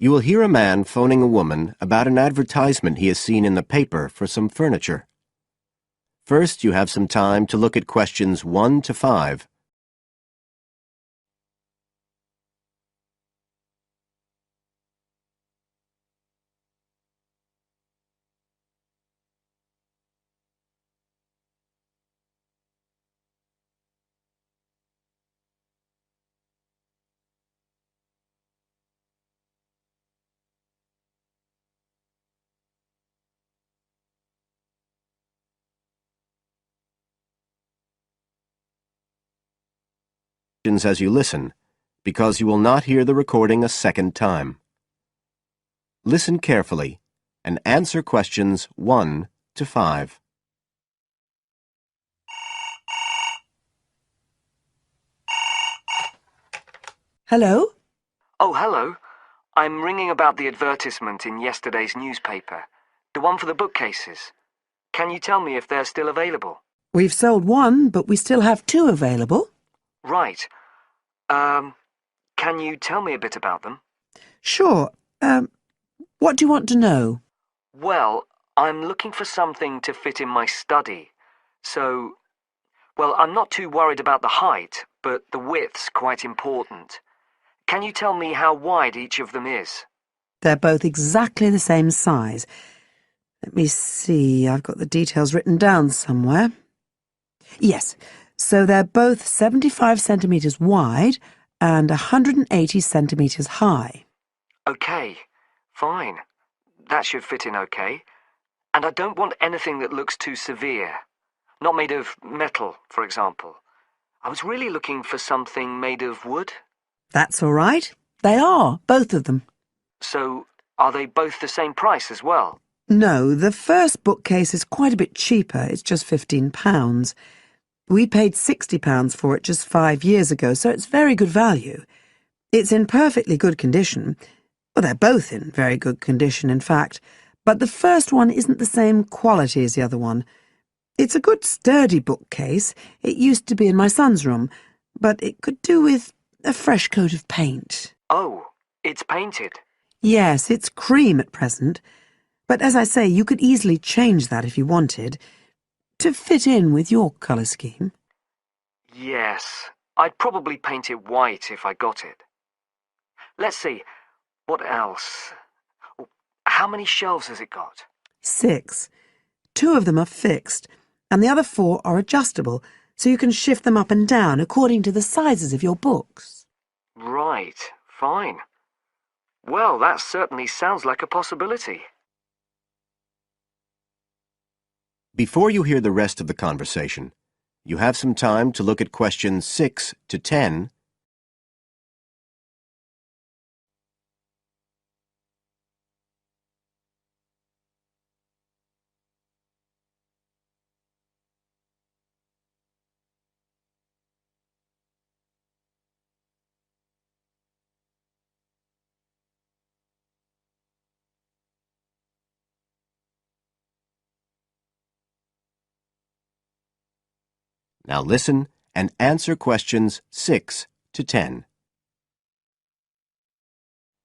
You will hear a man phoning a woman about an advertisement he has seen in the paper for some furniture. First, you have some time to look at questions 1 to 5. As you listen, because you will not hear the recording a second time. Listen carefully and answer questions 1 to 5. Hello? Oh, hello. I'm ringing about the advertisement in yesterday's newspaper. The one for the bookcases. Can you tell me if they're still available? We've sold one, but we still have 2 available. Right. Can you tell me a bit about them? Sure. What do you want to know? Well, I'm looking for something to fit in my study. So, well, I'm not too worried about the height, but the width's quite important. Can you tell me how wide each of them is? They're both exactly the same size. Let me see, I've got the details written down somewhere. Yes, so they're both 75 centimetres wide and 180 centimetres high. Okay, fine. That should fit in okay. And I don't want anything that looks too severe. Not made of metal, for example. I was really looking for something made of wood. That's all right. They are, both of them. So, are they both the same price as well? No, the first bookcase is quite a bit cheaper. It's just £15. We paid £60 for it just 5 years ago, so it's very good value. It's in perfectly good condition. Well, they're both in very good condition, in fact. But the first one isn't the same quality as the other one. It's a good sturdy bookcase. It used to be in my son's room, but it could do with a fresh coat of paint. Oh, it's painted. Yes, it's cream at present. But as I say, you could easily change that if you wanted, to fit in with your colour scheme. Yes, I'd probably paint it white if I got it. Let's see, what else? How many shelves has it got? 6. 2 of them are fixed, and the other 4 are adjustable, so you can shift them up and down according to the sizes of your books. Right, fine. Well, that certainly sounds like a possibility. Before you hear the rest of the conversation, you have some time to look at questions 6 to 10. Now listen and answer questions 6 to 10.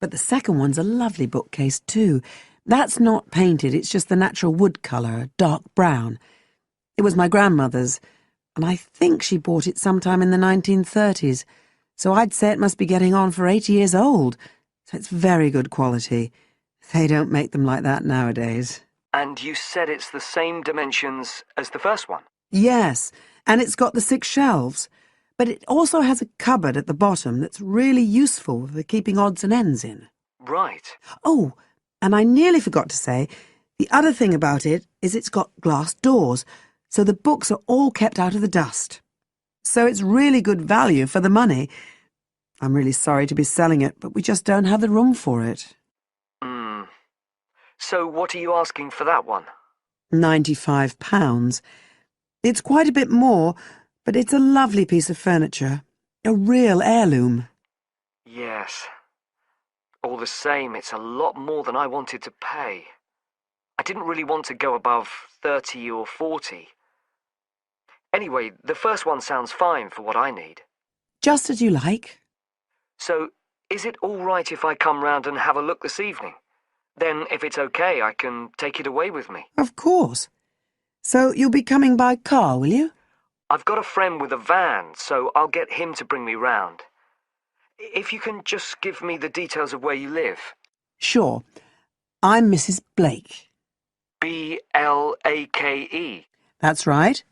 But the second one's a lovely bookcase too. That's not painted, it's just the natural wood colour, dark brown. It was my grandmother's, and I think she bought it sometime in the 1930s, so I'd say it must be getting on for 80 years old. So it's very good quality. They don't make them like that nowadays. And you said it's the same dimensions as the first one? Yes, and it's got the 6 shelves. But it also has a cupboard at the bottom that's really useful for keeping odds and ends in. Right. Oh, and I nearly forgot to say, the other thing about it is it's got glass doors, so the books are all kept out of the dust. So it's really good value for the money. I'm really sorry to be selling it, but we just don't have the room for it. So what are you asking for that one? £95. It's quite a bit more, but it's a lovely piece of furniture. A real heirloom. Yes. All the same, it's a lot more than I wanted to pay. I didn't really want to go above 30 or 40. Anyway, the first one sounds fine for what I need. Just as you like. So, Is it all right if I come round and have a look this evening? Then, if it's okay, I can take it away with me. Of course. So you'll be coming by car, will you? I've got a friend with a van, so I'll get him to bring me round. If you can just give me the details of where you live. Sure. I'm Mrs. Blake. B-L-A-K-E. That's right.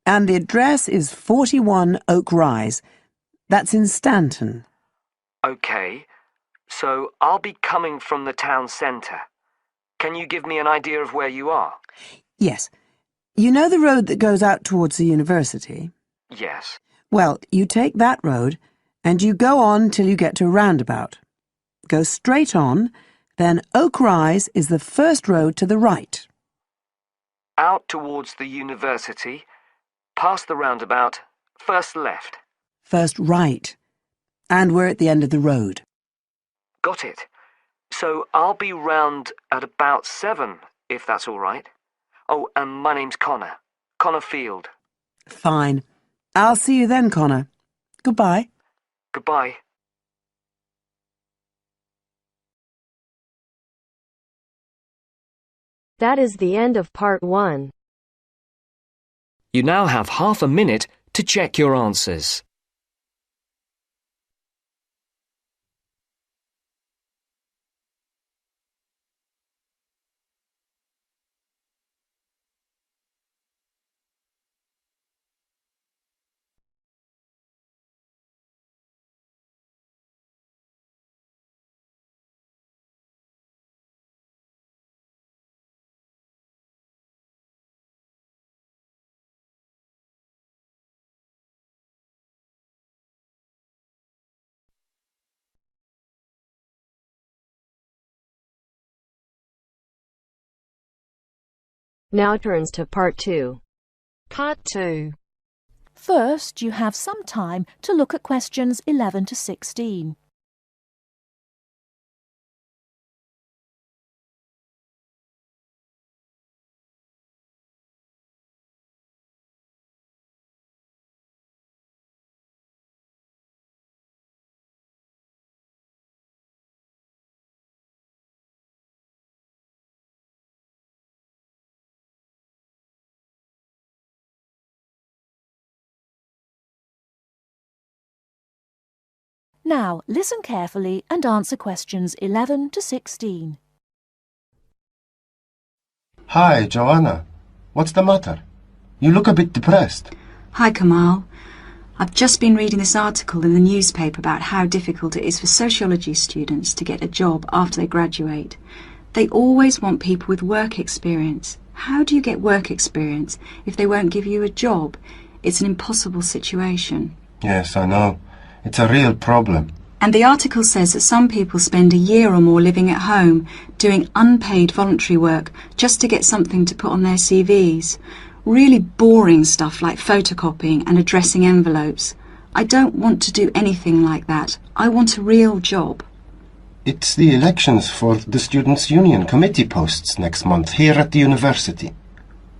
And the address is 41 Oak Rise. That's in Stanton. Okay, so I'll be coming from the town centre. Can you give me an idea of where you are? Yes. You know the road that goes out towards the university? Yes. Well, you take that road and you go on till you get to a roundabout. Go straight on, then Oak Rise is the first road to the right. Out towards the university, past the roundabout, first left. First right. And we're at the end of the road. Got it. So I'll be round at about 7, if that's all right. Oh, and my name's Connor. Connor Field. Fine. I'll see you then, Connor. Goodbye. Goodbye. That is the end of part 1. You now have half a minute to check your answers. Now turns to part 2. Part 2. First, you have some time to look at questions 11 to 16. Now, listen carefully and answer questions 11 to 16. Hi, Joanna. What's the matter? You look a bit depressed. Hi, Kamal. I've just been reading this article in the newspaper about how difficult it is for sociology students to get a job after they graduate. They always want people with work experience. How do you get work experience if they won't give you a job? It's an impossible situation. Yes, I know. It's a real problem. And the article says that some people spend a year or more living at home, doing unpaid voluntary work just to get something to put on their CVs. Really boring stuff like photocopying and addressing envelopes. I don't want to do anything like that. I want a real job. It's the elections for the Students' Union committee posts next month here at the university.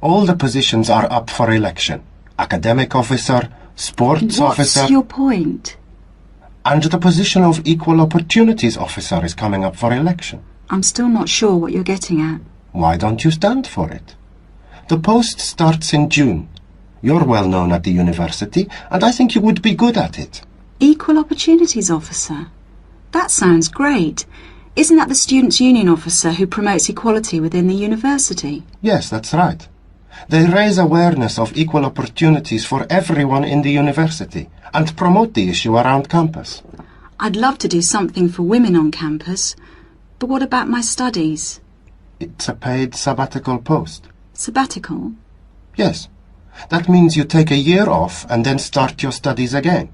All the positions are up for election. Academic officer, sports officer... What's your point? And the position of Equal Opportunities Officer is coming up for election. I'm still not sure what you're getting at. Why don't you stand for it? The post starts in June. You're well known at the university, and I think you would be good at it. Equal Opportunities Officer? That sounds great. Isn't that the Students' Union Officer who promotes equality within the university? Yes, that's right. They raise awareness of equal opportunities for everyone in the university and promote the issue around campus. I'd love to do something for women on campus, but what about my studies? It's a paid sabbatical post. Sabbatical? Yes. That means you take a year off and then start your studies again.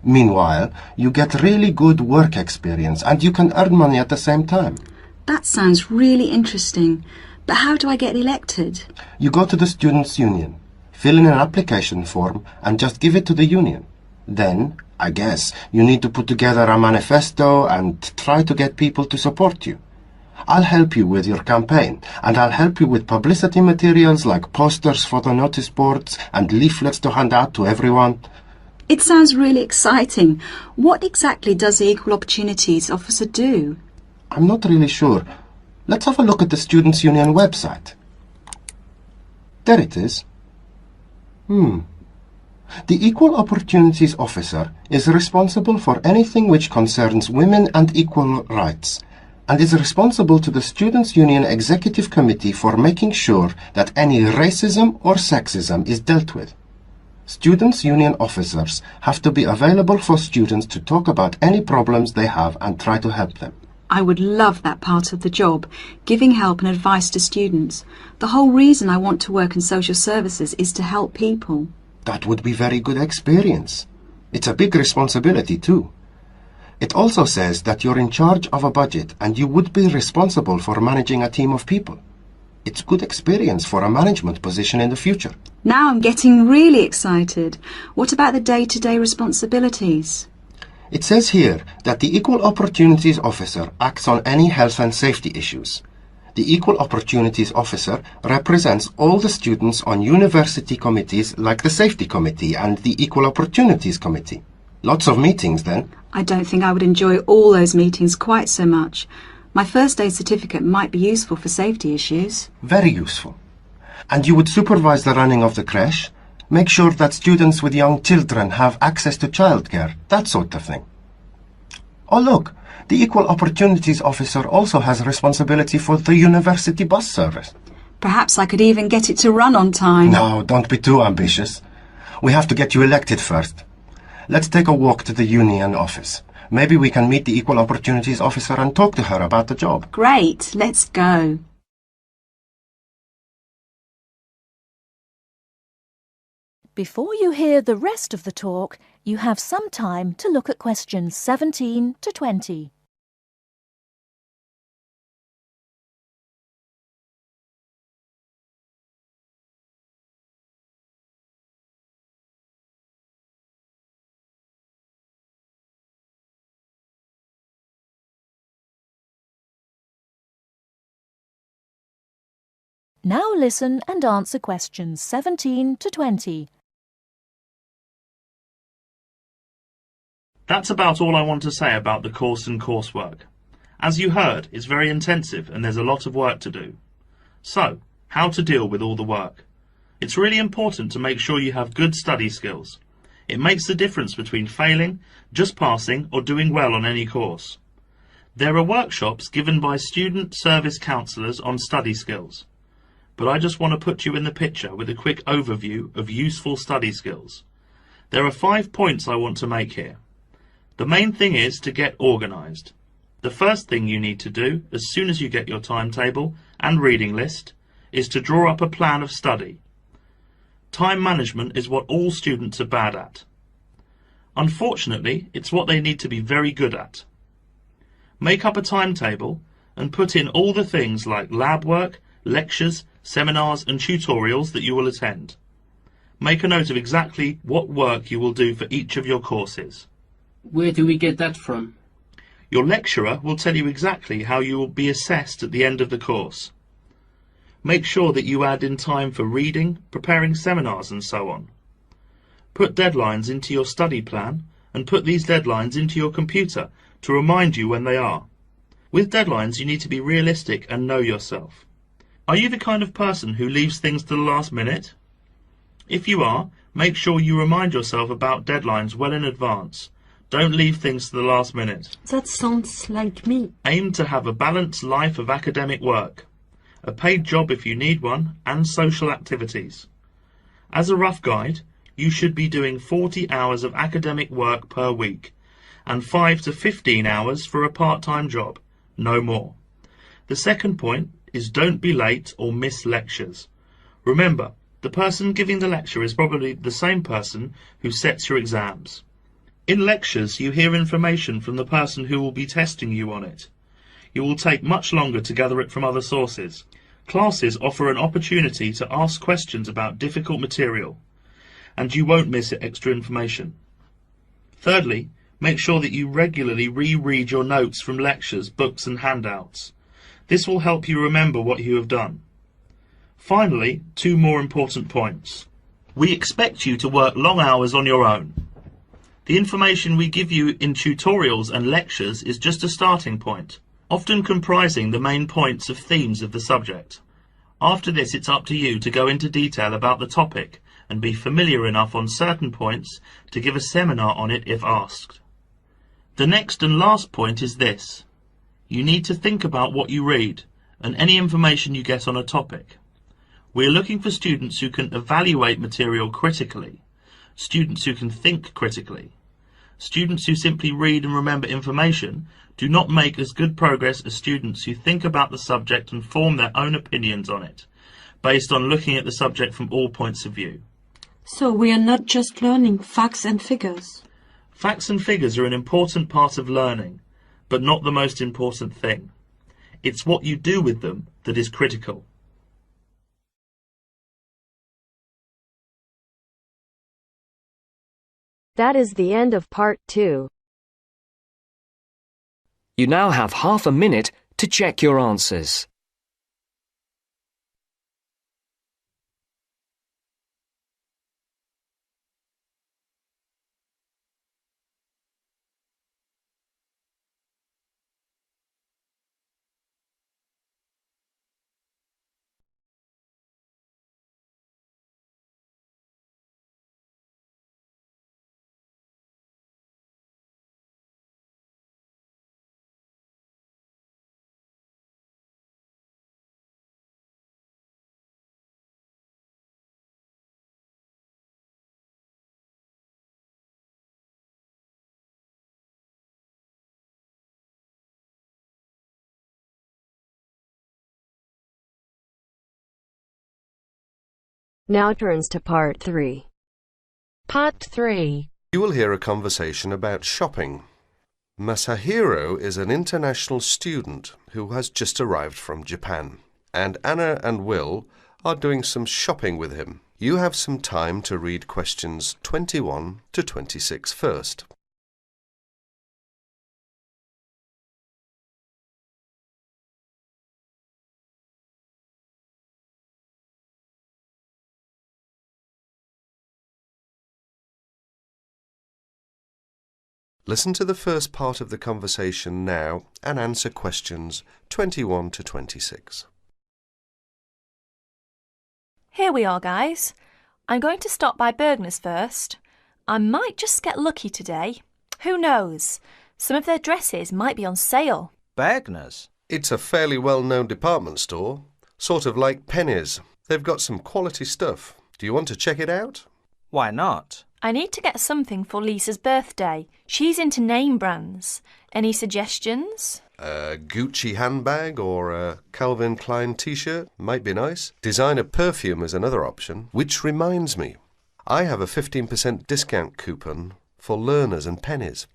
Meanwhile, you get really good work experience and you can earn money at the same time. That sounds really interesting. But how do I get elected? You go to the Students' Union, fill in an application form and just give it to the union. Then, I guess, you need to put together a manifesto and try to get people to support you. I'll help you with your campaign, and I'll help you with publicity materials like posters for the notice boards and leaflets to hand out to everyone. It sounds really exciting. What exactly does the Equal Opportunities Officer do? I'm not really sure. Let's have a look at the Students' Union website. There it is. The Equal Opportunities Officer is responsible for anything which concerns women and equal rights, and is responsible to the Students' Union Executive Committee for making sure that any racism or sexism is dealt with. Students' Union officers have to be available for students to talk about any problems they have and try to help them. I would love that part of the job, giving help and advice to students. The whole reason I want to work in social services is to help people. That would be very good experience. It's a big responsibility too. It also says that you're in charge of a budget and you would be responsible for managing a team of people. It's good experience for a management position in the future. Now I'm getting really excited. What about the day-to-day responsibilities? It says here that the Equal Opportunities Officer acts on any health and safety issues. The Equal Opportunities Officer represents all the students on university committees like the Safety Committee and the Equal Opportunities Committee. Lots of meetings then. I don't think I would enjoy all those meetings quite so much. My first aid certificate might be useful for safety issues. Very useful. And you would supervise the running of the creche, make sure that students with young children have access to childcare, that sort of thing. Oh look, the Equal Opportunities Officer also has responsibility for the university bus service. Perhaps I could even get it to run on time. No, don't be too ambitious. We have to get you elected first. Let's take a walk to the union office. Maybe we can meet the Equal Opportunities Officer and talk to her about the job. Great, let's go. Before you hear the rest of the talk, you have some time to look at questions 17 to 20. Now listen and answer questions 17 to 20. That's about all I want to say about the course and coursework. As you heard, it's very intensive and there's a lot of work to do. So, how to deal with all the work? It's really important to make sure you have good study skills. It makes the difference between failing, just passing, or doing well on any course. There are workshops given by student service counsellors on study skills. But I just want to put you in the picture with a quick overview of useful study skills. There are 5 points I want to make here. The main thing is to get organised. The first thing you need to do, as soon as you get your timetable and reading list, is to draw up a plan of study. Time management is what all students are bad at. Unfortunately, it's what they need to be very good at. Make up a timetable and put in all the things like lab work, lectures, seminars and tutorials that you will attend. Make a note of exactly what work you will do for each of your courses. Where do we get that from? Your lecturer will tell you exactly how you will be assessed at the end of the course. Make sure that you add in time for reading, preparing seminars and so on. Put deadlines into your study plan and put these deadlines into your computer to remind you when they are. With deadlines you need to be realistic and know yourself. Are you the kind of person who leaves things to the last minute? If you are, make sure you remind yourself about deadlines well in advance. Don't leave things to the last minute. That sounds like me. Aim to have a balanced life of academic work, a paid job if you need one, and social activities. As a rough guide, you should be doing 40 hours of academic work per week, and 5 to 15 hours for a part-time job, no more. The second point is don't be late or miss lectures. Remember, the person giving the lecture is probably the same person who sets your exams. In lectures, you hear information from the person who will be testing you on it. You will take much longer to gather it from other sources. Classes offer an opportunity to ask questions about difficult material, and you won't miss extra information. Thirdly, make sure that you regularly reread your notes from lectures, books and handouts. This will help you remember what you have done. Finally, 2 more important points. We expect you to work long hours on your own. The information we give you in tutorials and lectures is just a starting point, often comprising the main points of themes of the subject. After this, it's up to you to go into detail about the topic and be familiar enough on certain points to give a seminar on it if asked. The next and last point is this. You need to think about what you read and any information you get on a topic. We're looking for students who can evaluate material critically, students who can think critically. Students who simply read and remember information do not make as good progress as students who think about the subject and form their own opinions on it, based on looking at the subject from all points of view. So we are not just learning facts and figures. Facts and figures are an important part of learning, but not the most important thing. It's what you do with them that is critical. That is the end of part 2. You now have half a minute to check your answers. Now turns to part 3. Part 3. You will hear a conversation about shopping. Masahiro is an international student who has just arrived from Japan, and Anna and Will are doing some shopping with him. You have some time to read questions 21 to 26 first. Listen to the first part of the conversation now and answer questions 21 to 26. Here we are, guys. I'm going to stop by Bergner's first. I might just get lucky today. Who knows? Some of their dresses might be on sale. Bergner's? It's a fairly well-known department store, sort of like Penny's. They've got some quality stuff. Do you want to check it out? Why not? I need to get something for Lisa's birthday. She's into name brands. Any suggestions? A Gucci handbag or a Calvin Klein t-shirt might be nice. Designer perfume is another option. Which reminds me, I have a 15% discount coupon for Learners and Pennies.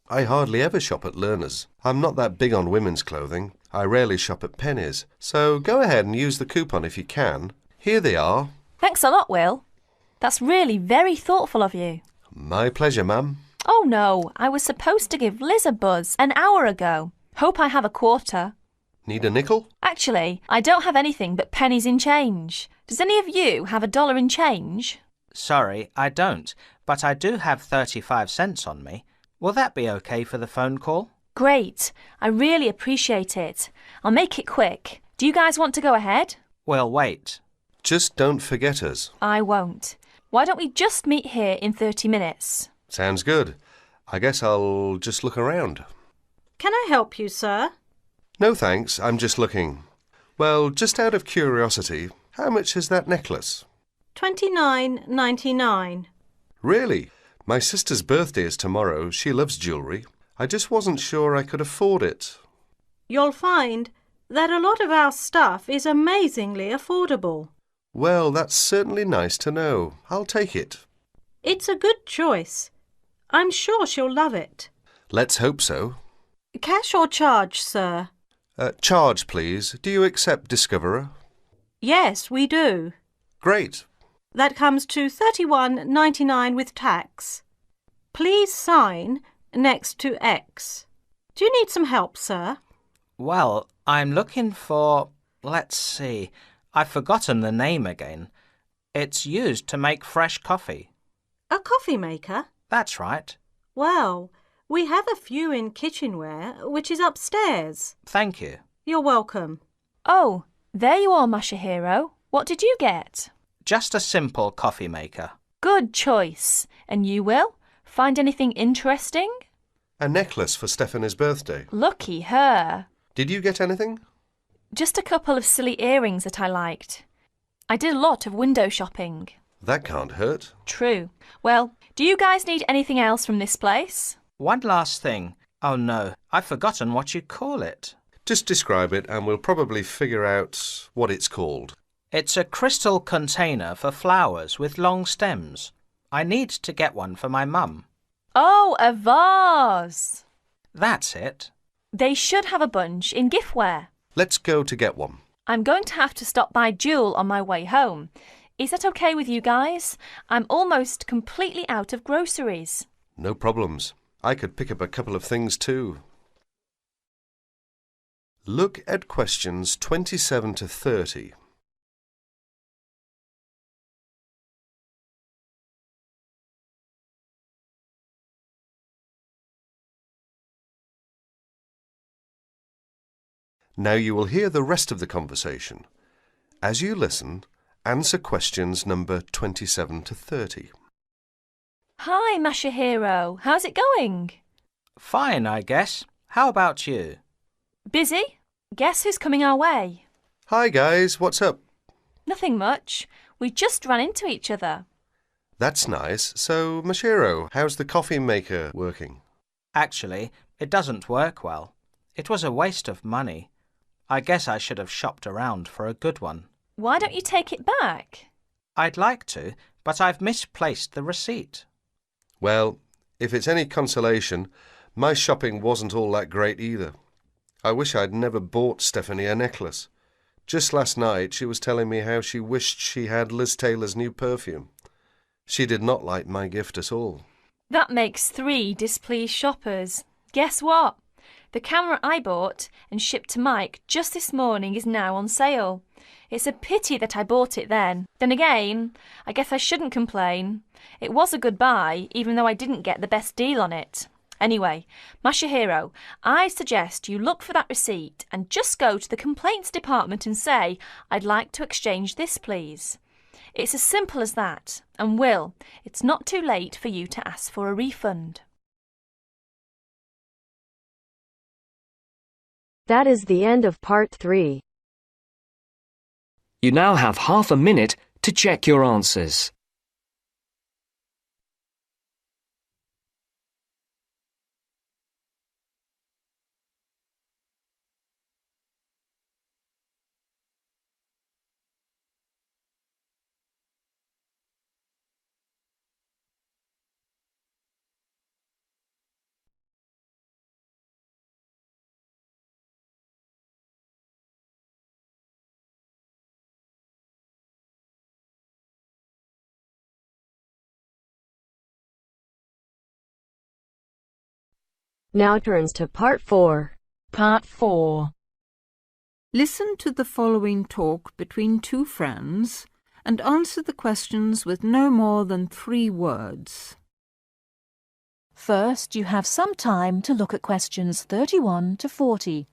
I hardly ever shop at Learners. I'm not that big on women's clothing. I rarely shop at Pennies. So go ahead and use the coupon if you can. Here they are. Thanks a lot, Will. That's really very thoughtful of you. My pleasure, ma'am. Oh no, I was supposed to give Liz a buzz an hour ago. Hope I have a quarter. Need a nickel? Actually, I don't have anything but pennies in change. Does any of you have $1 in change? Sorry, I don't, but I do have 35 cents on me. Will that be okay for the phone call? Great. I really appreciate it. I'll make it quick. Do you guys want to go ahead? We'll wait. Just don't forget us. I won't. Why don't we just meet here in 30 minutes? Sounds good. I guess I'll just look around. Can I help you, sir? No thanks, I'm just looking. Well, just out of curiosity, how much is that necklace? $29.99. Really? My sister's birthday is tomorrow. She loves jewellery. I just wasn't sure I could afford it. You'll find that a lot of our stuff is amazingly affordable. Well, that's certainly nice to know. I'll take it. It's a good choice. I'm sure she'll love it. Let's hope so. Cash or charge, sir? Charge, please. Do you accept Discoverer? Yes, we do. Great. That comes to $31.99 with tax. Please sign next to X. Do you need some help, sir? Well, I'm looking for... let's see. I've forgotten the name again. It's used to make fresh coffee. A coffee maker? That's right. Well, we have a few in kitchenware, which is upstairs. Thank you. You're welcome. Oh, there you are, Masahiro. What did you get? Just a simple coffee maker. Good choice. And you, Will? Find anything interesting? A necklace for Stephanie's birthday. Lucky her. Did you get anything? Just a couple of silly earrings that I liked. I did a lot of window shopping. That can't hurt. True. Well, do you guys need anything else from this place? One last thing. Oh no, I've forgotten what you call it. Just describe it and we'll probably figure out what it's called. It's a crystal container for flowers with long stems. I need to get one for my mum. Oh, a vase. That's it. They should have a bunch in giftware. Let's go to get one. I'm going to have to stop by Jewel on my way home. Is that okay with you guys? I'm almost completely out of groceries. No problems. I could pick up a couple of things too. Look at questions 27 to 30. Now you will hear the rest of the conversation. As you listen, answer questions number 27 to 30. Hi, Masahiro. How's it going? Fine, I guess. How about you? Busy? Guess who's coming our way? Hi guys, what's up? Nothing much. We just ran into each other. That's nice. So, Mashiro, how's the coffee maker working? Actually, it doesn't work well. It was a waste of money. I guess I should have shopped around for a good one. Why don't you take it back? I'd like to, but I've misplaced the receipt. Well, if it's any consolation, my shopping wasn't all that great either. I wish I'd never bought Stephanie a necklace. Just last night she was telling me how she wished she had Liz Taylor's new perfume. She did not like my gift at all. That makes 3 displeased shoppers. Guess what? The camera I bought and shipped to Mike just this morning is now on sale. It's a pity that I bought it then. Then again, I guess I shouldn't complain. It was a good buy, even though I didn't get the best deal on it. Anyway, Masahiro, I suggest you look for that receipt and just go to the complaints department and say, I'd like to exchange this, please. It's as simple as that. And Will, it's not too late for you to ask for a refund. That is the end of part 3. You now have half a minute to check your answers. Now turns to part 4. Part 4. Listen to the following talk between 2 friends and answer the questions with no more than 3 words. First, you have some time to look at questions 31 to 40.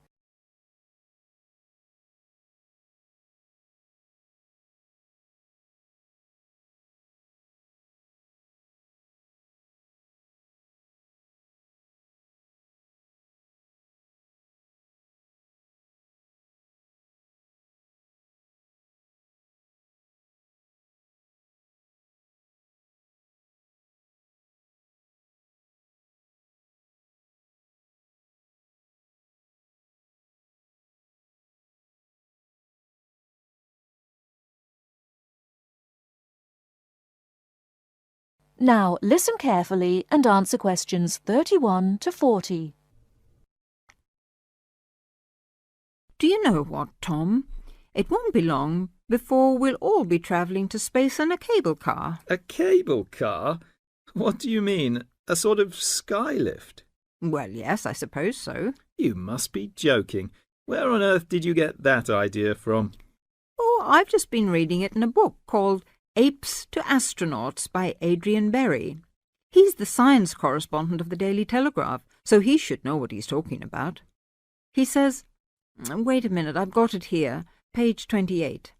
Now, listen carefully and answer questions 31 to 40. Do you know what, Tom? It won't be long before we'll all be travelling to space in a cable car. A cable car? What do you mean? A sort of skylift? Well, yes, I suppose so. You must be joking. Where on earth did you get that idea from? Oh, I've just been reading it in a book called Apes to Astronauts by Adrian Berry. He's the science correspondent of the Daily Telegraph, so he should know what he's talking about. He says, wait a minute, I've got it here, page 28.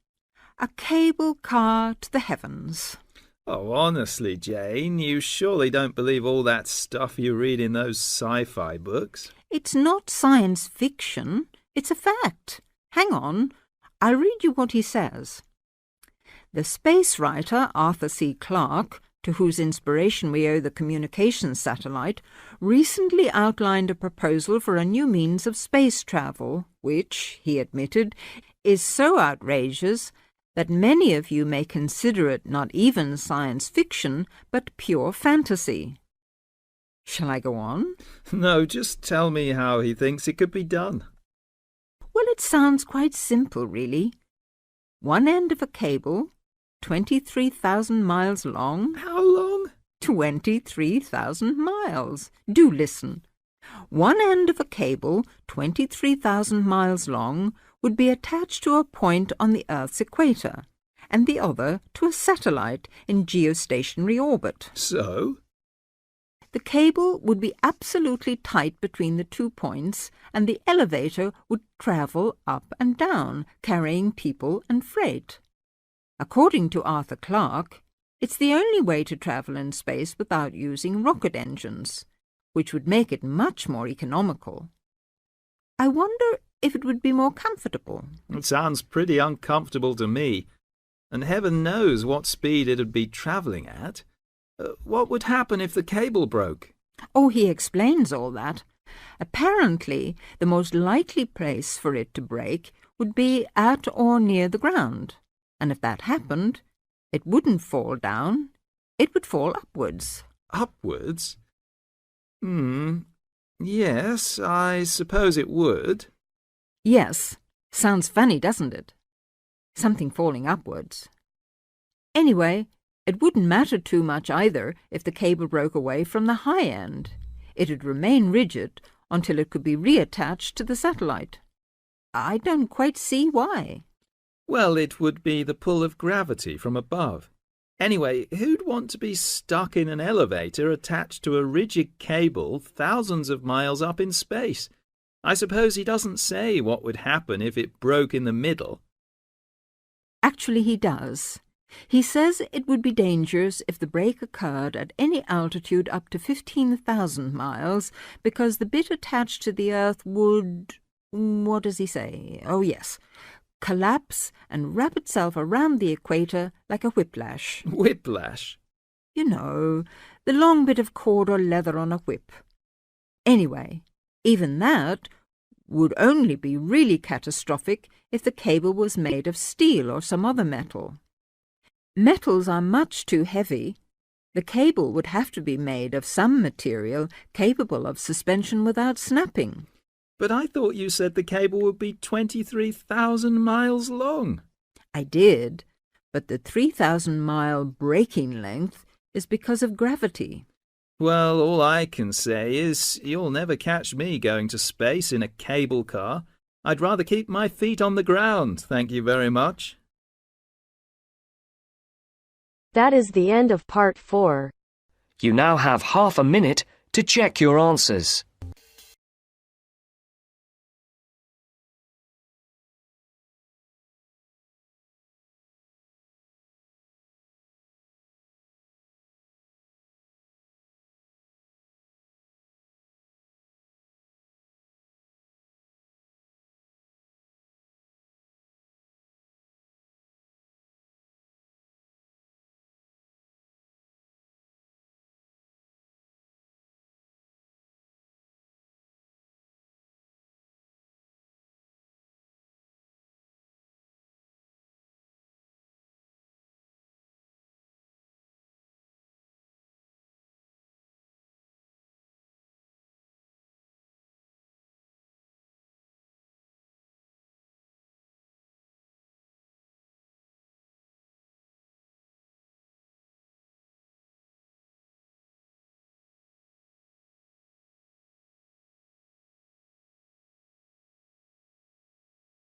A cable car to the heavens. Oh, honestly, Jane, you surely don't believe all that stuff you read in those sci-fi books? It's not science fiction, it's a fact. Hang on, I'll read you what he says. The space writer Arthur C. Clarke, to whose inspiration we owe the communications satellite, recently outlined a proposal for a new means of space travel, which, he admitted, is so outrageous that many of you may consider it not even science fiction, but pure fantasy. Shall I go on? No, just tell me how he thinks it could be done. Well, it sounds quite simple, really. One end of a cable, 23,000 miles long. How long? 23,000 miles. Do listen. One end of a cable, 23,000 miles long, would be attached to a point on the Earth's equator, and the other to a satellite in geostationary orbit. So? The cable would be absolutely tight between the 2 points, and the elevator would travel up and down, carrying people and freight. According to Arthur Clarke, it's the only way to travel in space without using rocket engines, which would make it much more economical. I wonder if it would be more comfortable. It sounds pretty uncomfortable to me, and heaven knows what speed it'd be travelling at. What would happen if the cable broke? Oh, he explains all that. Apparently, the most likely place for it to break would be at or near the ground, and if that happened, it wouldn't fall down, it would fall upwards. Upwards? Yes, I suppose it would. Yes, sounds funny, doesn't it? Something falling upwards. Anyway, it wouldn't matter too much either if the cable broke away from the high end. It'd remain rigid until it could be reattached to the satellite. I don't quite see why. Well, it would be the pull of gravity from above. Anyway, who'd want to be stuck in an elevator attached to a rigid cable thousands of miles up in space? I suppose he doesn't say what would happen if it broke in the middle. Actually, he does. He says it would be dangerous if the break occurred at any altitude up to 15,000 miles, because the bit attached to the Earth would... what does he say? Oh, yes. Collapse and wrap itself around the equator like a whiplash. Whiplash? You know, the long bit of cord or leather on a whip. Anyway, even that would only be really catastrophic if the cable was made of steel or some other metal. Metals are much too heavy. The cable would have to be made of some material capable of suspension without snapping. But I thought you said the cable would be 23,000 miles long. I did, but the 3,000-mile breaking length is because of gravity. Well, all I can say is you'll never catch me going to space in a cable car. I'd rather keep my feet on the ground, thank you very much. That is the end of part 4. You now have half a minute to check your answers.